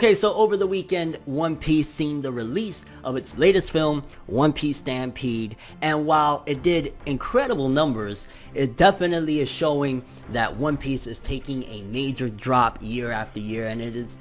Okay, so over the weekend, One Piece seen the release of its latest film, One Piece Stampede, and while it did incredible numbers, it definitely is showing that One Piece is taking a major drop year after year, and it is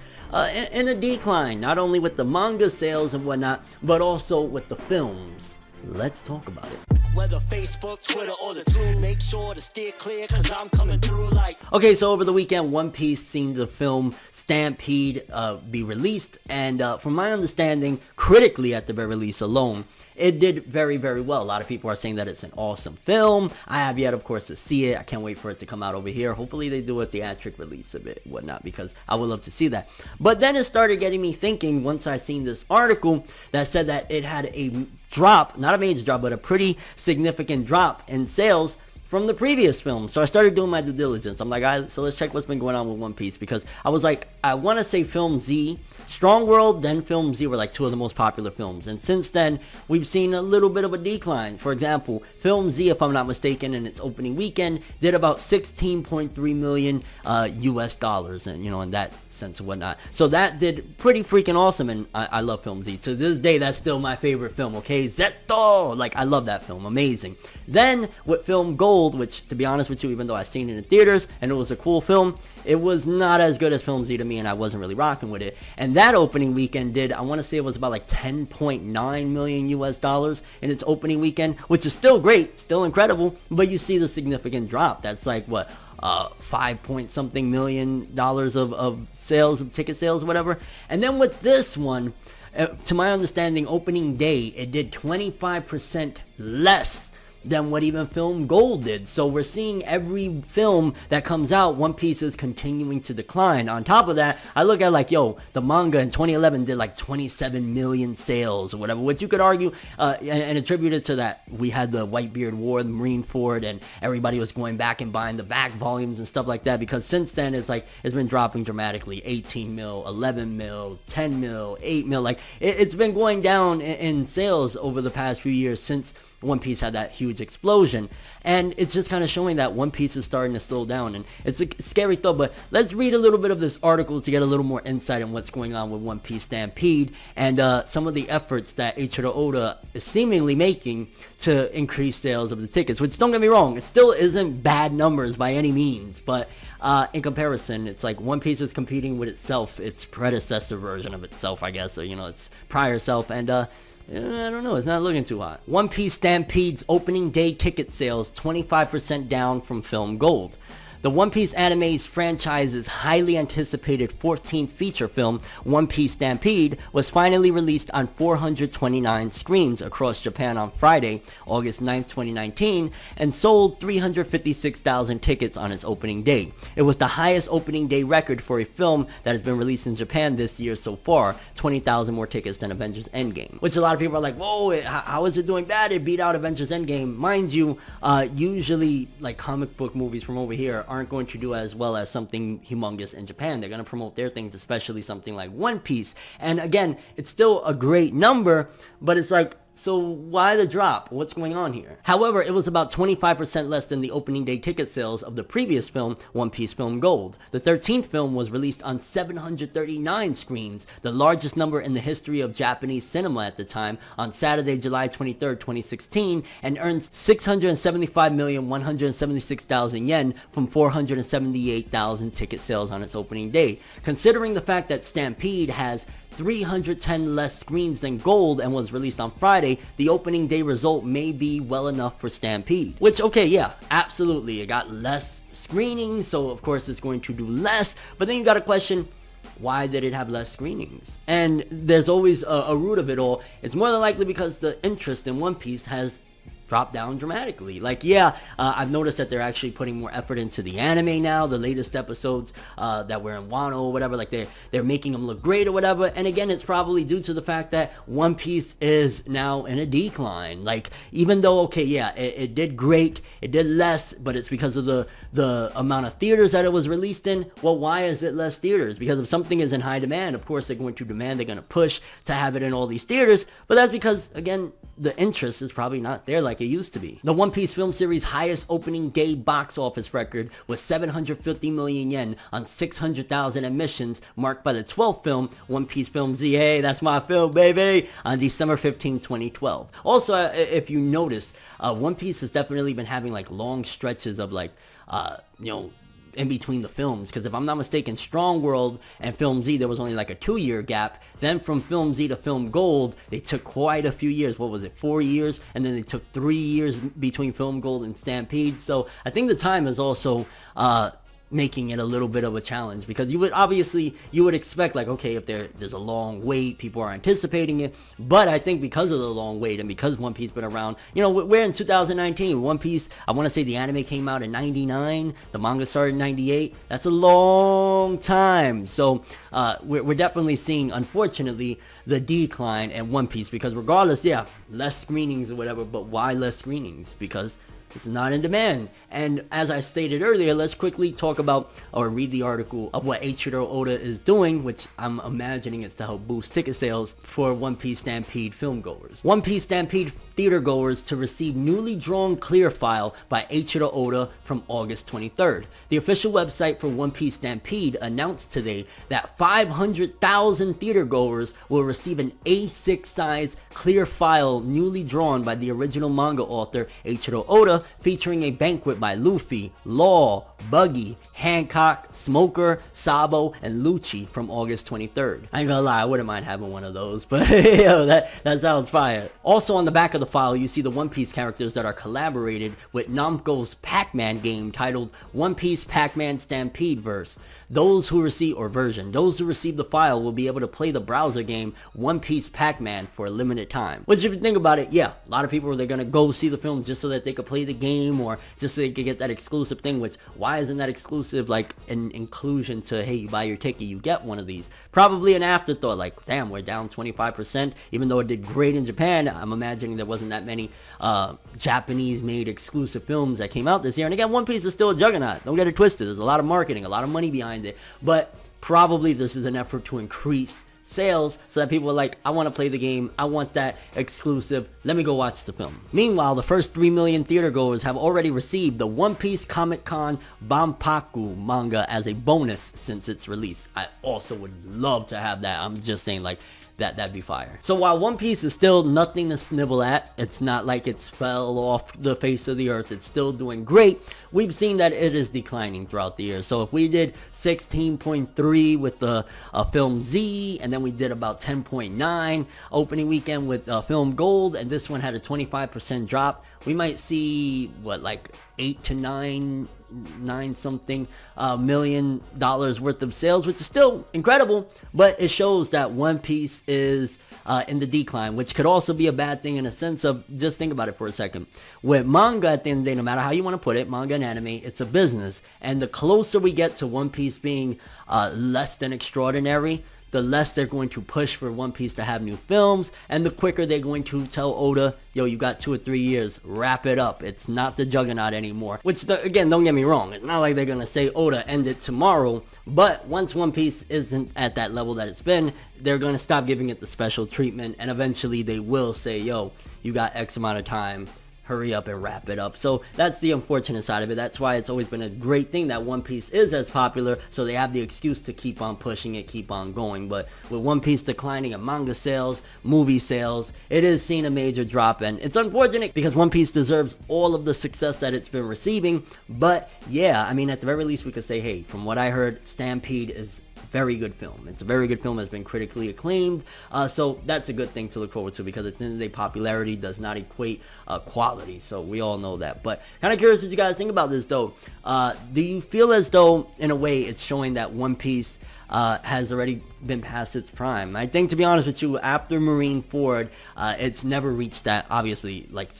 in a decline, not only with the manga sales and whatnot, but also with the films. Let's talk about it. Whether Facebook, Twitter, or the True, make sure to steer clear, cause I'm coming through like... Okay, so over the weekend, One Piece seen the film Stampede be released, and from my understanding, critically at the very least alone, it did very, very well. A lot of people are saying that it's an awesome film. I have yet, of course, to see it. I can't wait for it to come out over here. Hopefully they do a theatric release of it, whatnot, because I would love to see that. But then it started getting me thinking once I seen this article that said that it had a drop, not a major drop, but a pretty significant drop in sales from the previous film. So I started doing my due diligence. I'm like, all right, so let's check what's been going on with One Piece, because I was like, I want to say Film Z, Strong World, then Film Z were like two of the most popular films. And since then, we've seen a little bit of a decline. For example, Film Z, if I'm not mistaken, in its opening weekend, did about 16.3 million US dollars, and you know, in that sense and whatnot. So that did pretty freaking awesome, and I love Film Z. To this day, that's still my favorite film, okay? Zetto! Like, I love that film. Amazing. Then, with Film Gold, which, to be honest with you, even though I've seen it in theaters, and it was a cool film, it was not as good as Film Z to me, and I wasn't really rocking with it. And that opening weekend did, I want to say it was about like 10.9 million US dollars in its opening weekend, which is still great, still incredible, but you see the significant drop. That's like, what, 5 point something million dollars of sales, of ticket sales, whatever. And then with this one, to my understanding, opening day, it did 25% less than what even Film Gold did. So we're seeing every film that comes out, One Piece is continuing to decline. On top of that, I look at like, yo, the manga in 2011 did like 27 million sales or whatever, which you could argue and attribute it to that we had the Whitebeard War, the Marineford, and everybody was going back and buying the back volumes and stuff like that, because since then it's like, it's been dropping dramatically. 18 mil, 11 mil, 10 mil, 8 mil, like it's been going down in sales over the past few years since One Piece had that huge explosion. And it's just kind of showing that One Piece is starting to slow down, and it's a scary thought. But let's read a little bit of this article to get a little more insight on what's going on with One Piece Stampede and some of the efforts that Eiichiro Oda is seemingly making to increase sales of the tickets, which, don't get me wrong, it still isn't bad numbers by any means, but in comparison, it's like One Piece is competing with itself, its predecessor version of itself, I guess, or, you know, its prior self, and I don't know, it's not looking too hot. One Piece Stampede's opening day ticket sales 25% down from Film Gold. The One Piece anime's franchise's highly anticipated 14th feature film, One Piece Stampede, was finally released on 429 screens across Japan on Friday, August 9th, 2019, and sold 356,000 tickets on its opening day. It was the highest opening day record for a film that has been released in Japan this year so far, 20,000 more tickets than Avengers Endgame. Which a lot of people are like, whoa, how is it doing bad? It beat out Avengers Endgame. Mind you, usually like comic book movies from over here aren't going to do as well as something humongous in Japan. They're going to promote their things, especially something like One Piece. And again, it's still a great number, but it's like, so why the drop? What's going on here? However, it was about 25% less than the opening day ticket sales of the previous film, One Piece Film Gold. The 13th film was released on 739 screens, the largest number in the history of Japanese cinema at the time, on Saturday, July 23rd, 2016, and earned 675,176,000 yen from 478,000 ticket sales on its opening day. Considering the fact that Stampede has 310 less screens than Gold and was released on Friday, the opening day result may be well enough for Stampede. Which, okay, yeah, absolutely. It got less screenings, so of course it's going to do less. But then you got to question, why did it have less screenings? And there's always a root of it all. It's more than likely because the interest in One Piece has dropped down dramatically. Like, yeah, I've noticed that they're actually putting more effort into the anime now, the latest episodes that were in Wano or whatever, like they're making them look great or whatever. And again, it's probably due to the fact that One Piece is now in a decline. Like, even though, okay, yeah, it did great, it did less, but it's because of the amount of theaters that it was released in. Well, why is it less theaters? Because if something is in high demand, of course they're going to demand, they're going to push to have it in all these theaters. But that's because, again, the interest is probably not there like it used to be. The One Piece film series' highest opening day box office record was 750 million yen on 600,000 admissions, marked by the 12th film, One Piece Film Z. Hey, that's my film, baby, on December 15, 2012. Also, if you notice, One Piece has definitely been having like long stretches of like, in between the films, because if I'm not mistaken, Strong World and Film Z, there was only like a 2-year gap. Then from Film Z to Film Gold, they took quite a few years. What was it, 4 years? And then they took 3 years between Film Gold and Stampede. So I think the time is also making it a little bit of a challenge, because you would expect like, okay, if there's a long wait, people are anticipating it. But I think because of the long wait and because One Piece been around, we're in 2019. One Piece, I want to say the anime came out in 99, the manga started in 98. That's a long time. So we're definitely seeing, unfortunately, the decline in One Piece, because regardless, yeah, less screenings or whatever, but why less screenings? Because it's not in demand. And as I stated earlier, let's quickly talk about or read the article of what Eiichiro Oda is doing, which I'm imagining is to help boost ticket sales for One Piece Stampede film goers. One Piece Stampede theater goers to receive newly drawn clear file by Eiichiro Oda from August 23rd. The official website for One Piece Stampede announced today that 500,000 theater goers will receive an A6 size clear file newly drawn by the original manga author Eiichiro Oda, featuring a banquet by Luffy, Law, Buggy, Hancock, Smoker, Sabo, and Lucci from August 23rd. I ain't gonna lie, I wouldn't mind having one of those, but yo, that sounds fire. Also on the back of the file, you see the One Piece characters that are collaborated with Namco's Pac-Man game titled One Piece Pac-Man Stampede Verse. Those who receive the file will be able to play the browser game One Piece Pac-Man for a limited time. Which, if you think about it, yeah, a lot of people, they're gonna go see the film just so that they could play the game, or just so they could get that exclusive thing, which, why isn't that exclusive like an inclusion to, hey, you buy your ticket, you get one of these? Probably an afterthought, like, damn, we're down 25%, even though it did great in Japan. I'm imagining there wasn't that many Japanese-made exclusive films that came out this year. And again, One Piece is still a juggernaut. Don't get it twisted. There's a lot of marketing, a lot of money behind it. But probably this is an effort to increase sales so that people are like, I want to play the game, I want that exclusive, let me go watch the film. Meanwhile, the first 3 million theater goers have already received the One Piece Comic Con Banpaku manga as a bonus since its release. I also would love to have that. I'm just saying, like, that'd be fire. So while One Piece is still nothing to snivel at, it's not like it's fell off the face of the earth, it's still doing great. We've seen that it is declining throughout the year. So if we did 16.3 with the film Z, and then we did about 10.9 opening weekend with film Gold, and this one had a 25% drop, we might see what, like 8 to 9 something $million worth of sales, which is still incredible, but it shows that One Piece is in the decline, which could also be a bad thing in a sense of, just think about it for a second. With manga, at the end of the day, no matter how you want to put it, manga and anime, it's a business, and the closer we get to One Piece being less than extraordinary, the less they're going to push for One Piece to have new films, and the quicker they're going to tell Oda, yo, you got 2 or 3 years, wrap it up. It's not the juggernaut anymore. Which, again, don't get me wrong, it's not like they're going to say, Oda, end it tomorrow, but once One Piece isn't at that level that it's been, they're going to stop giving it the special treatment, and eventually they will say, yo, you got X amount of time, hurry up and wrap it up. So that's the unfortunate side of it. That's why it's always been a great thing that One Piece is as popular, so they have the excuse to keep on pushing it, keep on going. But with One Piece declining in manga sales, movie sales, it is seeing a major drop, and it's unfortunate because One Piece deserves all of the success that it's been receiving. But yeah, I mean, at the very least we could say, hey, from what I heard, Stampede is very good film. It's a very good film. It's been critically acclaimed. So that's a good thing to look forward to, because at the end of the day, popularity does not equate quality. So we all know that. But kind of curious what you guys think about this, though. Do you feel as though, in a way, it's showing that One Piece has already been past its prime? I think, to be honest with you, after Marineford, it's never reached that, obviously, like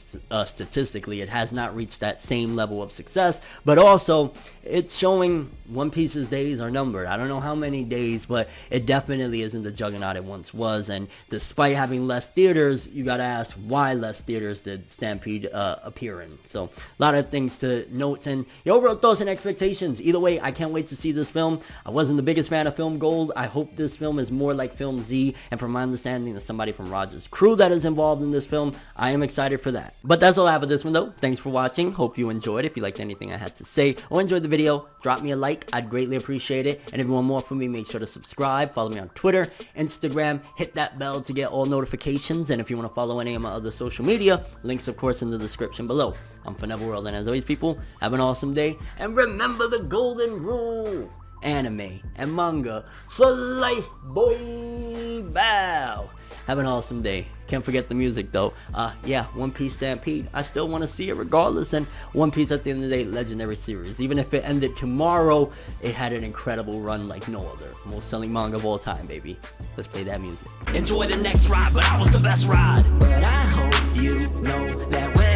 statistically, it has not reached that same level of success, but also it's showing One Piece's days are numbered. I don't know how many days, but it definitely isn't the juggernaut it once was, and despite having less theaters, you gotta ask, why less theaters did Stampede appear in? So, a lot of things to note, and your overall thoughts and expectations. Either way, I can't wait to see this film. I wasn't the biggest fan of Film Gold. I hope this this film is more like Film Z, and from my understanding, there's somebody from Roger's crew that is involved in this film. I am excited for that. But that's all I have for this one though. Thanks for watching. Hope you enjoyed. If you liked anything I had to say or enjoyed the video, drop me a like. I'd greatly appreciate it. And if you want more from me, make sure to subscribe. Follow me on Twitter, Instagram. Hit that bell to get all notifications. And if you want to follow any of my other social media, links of course in the description below. I'm ForneverWorld, and as always, people, have an awesome day. And remember the golden rule. Anime and manga for life, boy. Bow. Have an awesome day. Can't forget the music though. Yeah, One Piece Stampede. I still want to see it regardless. And One Piece, at the end of the day, legendary series. Even if it ended tomorrow, it had an incredible run like no other. Most selling manga of all time, baby. Let's play that music. Enjoy the next ride, but I was the best ride. But I hope you know that when